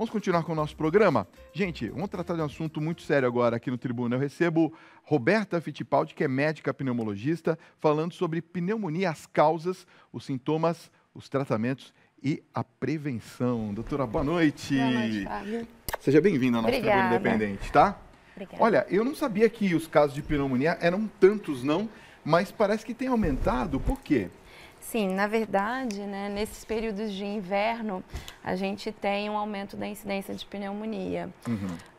Vamos continuar com o nosso programa? Gente, vamos tratar de um assunto muito sério agora aqui no Tribuna. Eu recebo Roberta Fittipaldi, que é médica pneumologista, falando sobre pneumonia, as causas, os sintomas, os tratamentos e a prevenção. Doutora, boa noite. Boa noite, Fábio. Seja bem-vinda ao nosso Tribuna Independente, tá? Obrigada. Olha, eu não sabia que os casos de pneumonia eram tantos, não, mas parece que tem aumentado. Por quê? Sim, na verdade, né, nesses períodos de inverno, a gente tem um aumento da incidência de pneumonia.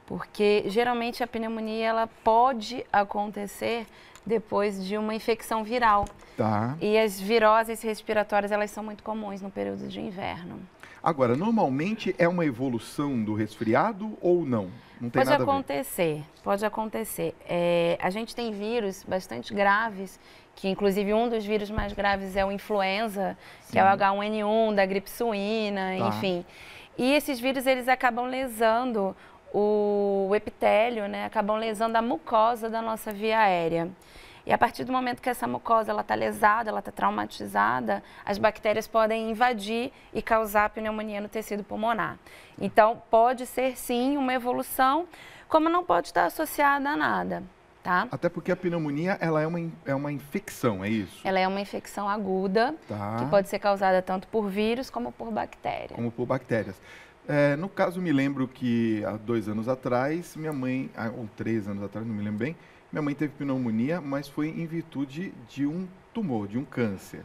Porque, geralmente, a pneumonia ela pode acontecer depois de uma infecção viral. Tá. E as viroses respiratórias, elas são muito comuns no período de inverno. Agora, normalmente é uma evolução do resfriado ou não? Não tem nada a ver. Pode acontecer. A gente tem vírus bastante graves, que inclusive um dos vírus mais graves é o influenza, que é o H1N1, da gripe suína, enfim. E esses vírus, eles acabam lesando o epitélio, né? Acabam lesando a mucosa da nossa via aérea. E a partir do momento que essa mucosa está lesada, ela está traumatizada, as bactérias podem invadir e causar pneumonia no tecido pulmonar. Então, pode ser sim uma evolução, como não pode estar associada a nada, tá? Até porque a pneumonia, ela é uma infecção, é isso? Ela é uma infecção aguda, que pode ser causada tanto por vírus como por bactéria. Como por bactérias. No caso, me lembro que há 2 anos atrás, minha mãe, ou 3 anos atrás, não me lembro bem, minha mãe teve pneumonia, mas foi em virtude de um tumor, de um câncer.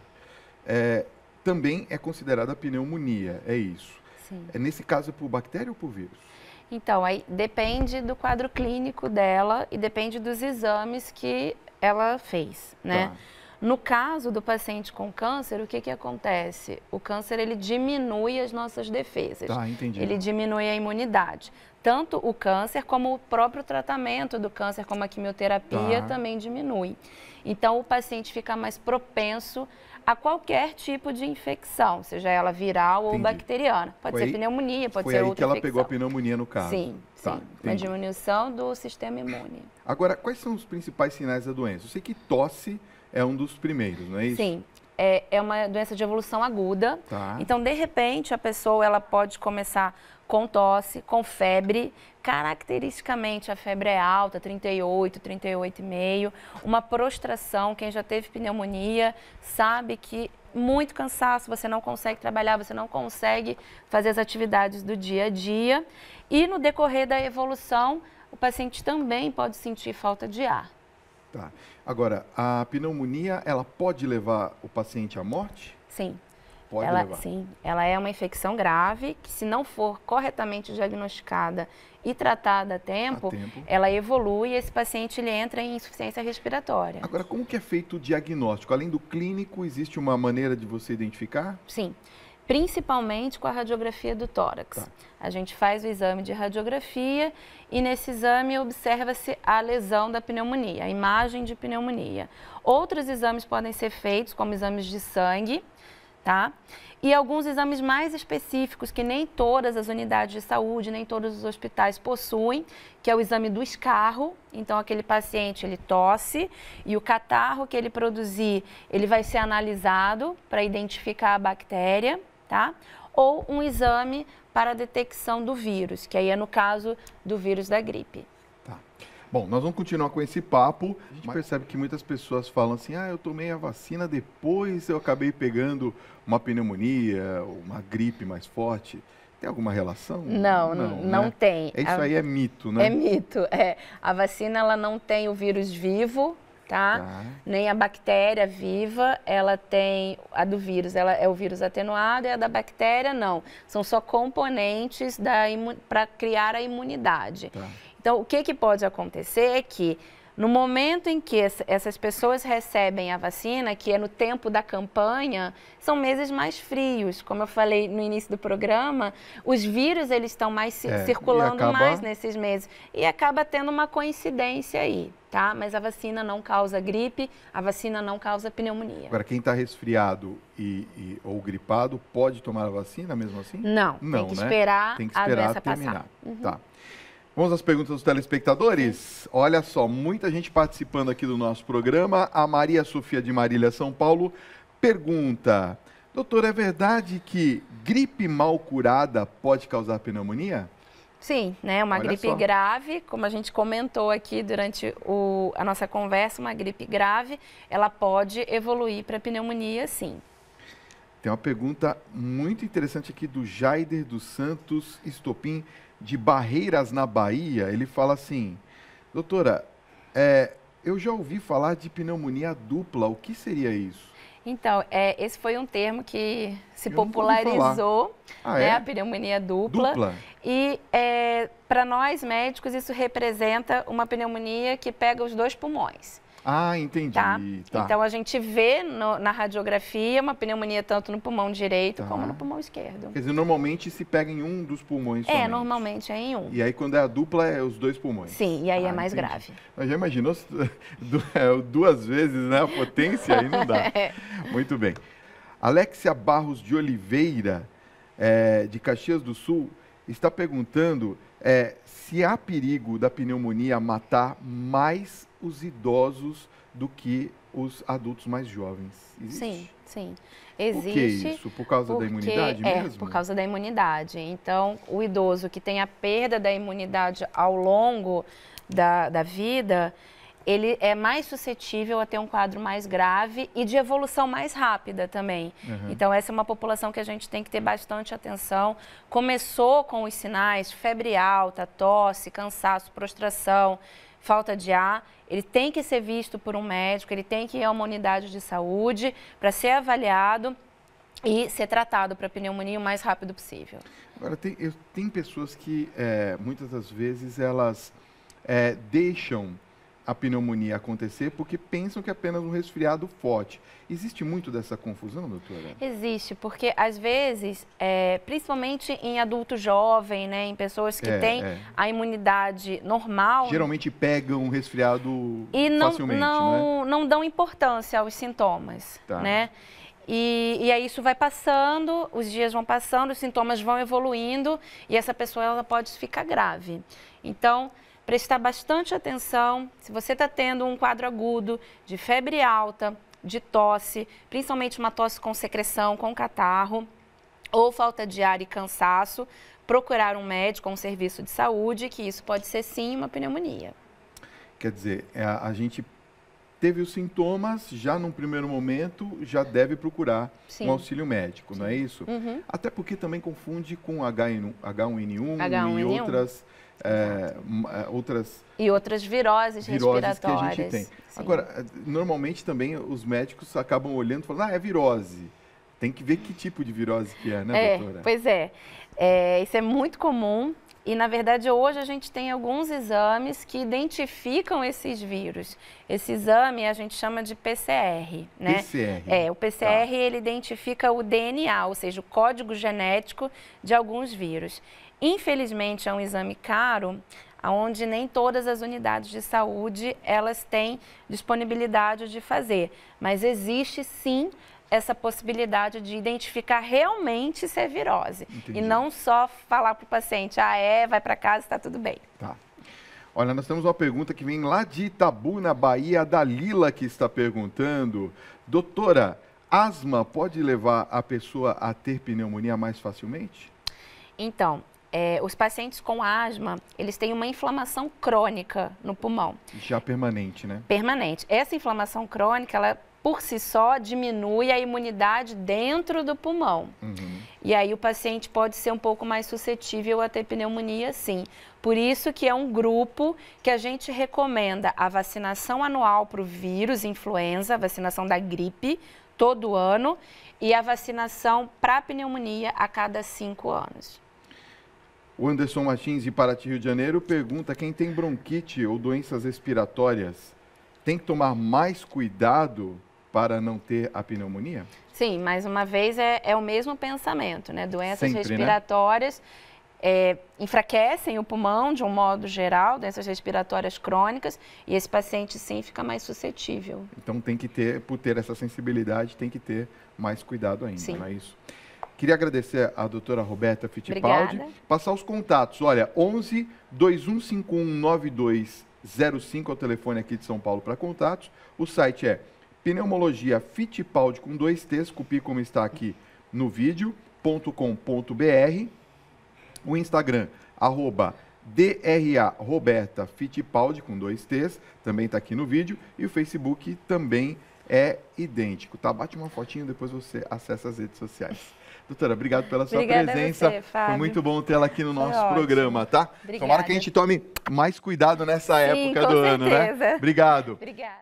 Também é considerada pneumonia, é isso? Sim. Nesse caso, é por bactéria ou por vírus? Então, aí depende do quadro clínico dela e depende dos exames que ela fez, né? Tá. No caso do paciente com câncer, o que acontece? O câncer, ele diminui as nossas defesas. Tá, entendi. Ele diminui a imunidade. Tanto o câncer como o próprio tratamento do câncer, como a quimioterapia, também diminui. Então, o paciente fica mais propenso a qualquer tipo de infecção, seja ela viral ou bacteriana. Pode ser pneumonia, pode ser outra infecção. Foi aí que ela pegou a pneumonia no caso? Sim, sim. Uma diminuição do sistema imune. Agora, quais são os principais sinais da doença? Eu sei que tosse é um dos primeiros, não é isso? Sim. É uma doença de evolução aguda. Então, de repente, a pessoa ela pode começar com tosse, com febre. Caracteristicamente, a febre é alta, 38, 38,5. Uma prostração, quem já teve pneumonia sabe que muito cansaço, você não consegue trabalhar, você não consegue fazer as atividades do dia a dia. E no decorrer da evolução, o paciente também pode sentir falta de ar. Tá. Agora, a pneumonia, ela pode levar o paciente à morte? Sim. Pode levar? Sim. Ela é uma infecção grave que, se não for corretamente diagnosticada e tratada a tempo, ela evolui e esse paciente ele entra em insuficiência respiratória. Agora, como que é feito o diagnóstico? Além do clínico, existe uma maneira de você identificar? Sim. Principalmente com a radiografia do tórax. A gente faz o exame de radiografia e nesse exame observa-se a lesão da pneumonia, a imagem de pneumonia. Outros exames podem ser feitos, como exames de sangue, tá? E alguns exames mais específicos que nem todas as unidades de saúde, nem todos os hospitais possuem, que é o exame do escarro. Então, aquele paciente, ele tosse e o catarro que ele produzir, ele vai ser analisado para identificar a bactéria, tá? Ou um exame para a detecção do vírus, que aí é no caso do vírus da gripe. Tá. Bom, nós vamos continuar com esse papo. A gente percebe que muitas pessoas falam assim, eu tomei a vacina, depois eu acabei pegando uma pneumonia, uma gripe mais forte. Tem alguma relação? Não tem. Isso aí é mito, né? É mito, A vacina, ela não tem o vírus vivo, tá? Nem a bactéria viva, ela tem a do vírus, ela é o vírus atenuado e a da bactéria não. São só componentes para criar a imunidade. Então, o que pode acontecer é que no momento em que essas pessoas recebem a vacina, que é no tempo da campanha, são meses mais frios. Como eu falei no início do programa, os vírus eles estão mais circulando mais nesses meses. E acaba tendo uma coincidência aí, tá? Mas a vacina não causa gripe, a vacina não causa pneumonia. Agora, quem está resfriado ou gripado pode tomar a vacina mesmo assim? Não, tem que esperar a doença terminar. Passar. Tá. Vamos às perguntas dos telespectadores? Olha só, muita gente participando aqui do nosso programa. A Maria Sofia de Marília, São Paulo, pergunta: Doutor, é verdade que gripe mal curada pode causar pneumonia? Sim, né? Uma gripe grave, como a gente comentou aqui durante a nossa conversa, uma gripe grave, ela pode evoluir para pneumonia, sim. Tem uma pergunta muito interessante aqui do Jaider dos Santos Estopim, de Barreiras, na Bahia. Ele fala assim, doutora, eu já ouvi falar de pneumonia dupla, o que seria isso? Então, esse foi um termo que se popularizou, né, a pneumonia dupla. E para nós médicos isso representa uma pneumonia que pega os dois pulmões. Ah, entendi. Tá? Então, a gente vê na radiografia uma pneumonia tanto no pulmão direito como no pulmão esquerdo. Quer dizer, normalmente se pega em um dos pulmões somente. Normalmente é em um. E aí, quando é a dupla, é os dois pulmões. Sim, e aí é mais grave. Mas já imaginou duas vezes, né, a potência? Aí não dá. Muito bem. Alexia Barros de Oliveira, de Caxias do Sul, está perguntando se há perigo da pneumonia matar mais os idosos do que os adultos mais jovens. Existe? Sim. Existe. Por que isso? Por causa da imunidade mesmo? Por causa da imunidade. Então, o idoso que tem a perda da imunidade ao longo da vida, ele é mais suscetível a ter um quadro mais grave e de evolução mais rápida também. Então, essa é uma população que a gente tem que ter bastante atenção. Começou com os sinais, febre alta, tosse, cansaço, prostração, falta de ar, ele tem que ser visto por um médico, ele tem que ir a uma unidade de saúde para ser avaliado e ser tratado para pneumonia o mais rápido possível. Agora, tem pessoas que, muitas das vezes, elas deixam a pneumonia acontecer porque pensam que é apenas um resfriado forte. Existe muito dessa confusão, doutora? Existe, porque às vezes, principalmente em adulto jovem, né, em pessoas que têm a imunidade normal... Geralmente pegam um resfriado facilmente, não dão importância aos sintomas, né? E aí isso vai passando, os dias vão passando, os sintomas vão evoluindo e essa pessoa ela pode ficar grave. Então, prestar bastante atenção, se você está tendo um quadro agudo de febre alta, de tosse, principalmente uma tosse com secreção, com catarro, ou falta de ar e cansaço, procurar um médico ou um serviço de saúde, que isso pode ser sim uma pneumonia. Quer dizer, a gente teve os sintomas, já num primeiro momento, já deve procurar um auxílio médico, não é isso? Até porque também confunde com H1N1 e outras viroses respiratórias que a gente tem. Sim. Agora, normalmente também os médicos acabam olhando e falando, é virose. Tem que ver que tipo de virose que é, né, doutora? Pois é. Isso é muito comum e, na verdade, hoje a gente tem alguns exames que identificam esses vírus. Esse exame a gente chama de PCR, né? PCR. O PCR, ele identifica o DNA, ou seja, o código genético de alguns vírus. Infelizmente, é um exame caro, onde nem todas as unidades de saúde elas têm disponibilidade de fazer. Mas existe, sim, essa possibilidade de identificar realmente se é virose. Entendi. E não só falar para o paciente, vai para casa, está tudo bem. Tá. Olha, nós temos uma pergunta que vem lá de Itabuna, Bahia, da Lila, que está perguntando. Doutora, asma pode levar a pessoa a ter pneumonia mais facilmente? Então, os pacientes com asma, eles têm uma inflamação crônica no pulmão. Já permanente, né? Permanente. Essa inflamação crônica, ela por si só diminui a imunidade dentro do pulmão. E aí o paciente pode ser um pouco mais suscetível a ter pneumonia, sim. Por isso que é um grupo que a gente recomenda a vacinação anual para o vírus influenza, a vacinação da gripe, todo ano, e a vacinação para a pneumonia a cada 5 anos. O Anderson Martins, de Paraty, Rio de Janeiro, pergunta: quem tem bronquite ou doenças respiratórias tem que tomar mais cuidado para não ter a pneumonia? Sim, mais uma vez é o mesmo pensamento, né? Doenças Sempre, respiratórias enfraquecem o pulmão de um modo geral, doenças respiratórias crônicas, e esse paciente sim fica mais suscetível. Então tem que ter, por ter essa sensibilidade, tem que ter mais cuidado ainda, sim. Não é isso? Queria agradecer à doutora Roberta Fittipaldi. Obrigada. Passar os contatos. Olha, 11 2151 9205 é o telefone aqui de São Paulo para contatos. O site é Pneumologia Fittipaldi com 2 T's, copie como está aqui novideo.com.br, o Instagram, @DRA Roberta Fittipaldi, com 2 T's, também está aqui no vídeo, e o Facebook também é idêntico, tá? Bate uma fotinho, depois você acessa as redes sociais. Doutora, obrigado pela sua presença. Você, Fábio. Foi muito bom tê-la aqui no nosso ótimo. programa, tá? Obrigada. Tomara que a gente tome mais cuidado nessa época do ano, né? Com certeza. Obrigado. Obrigada.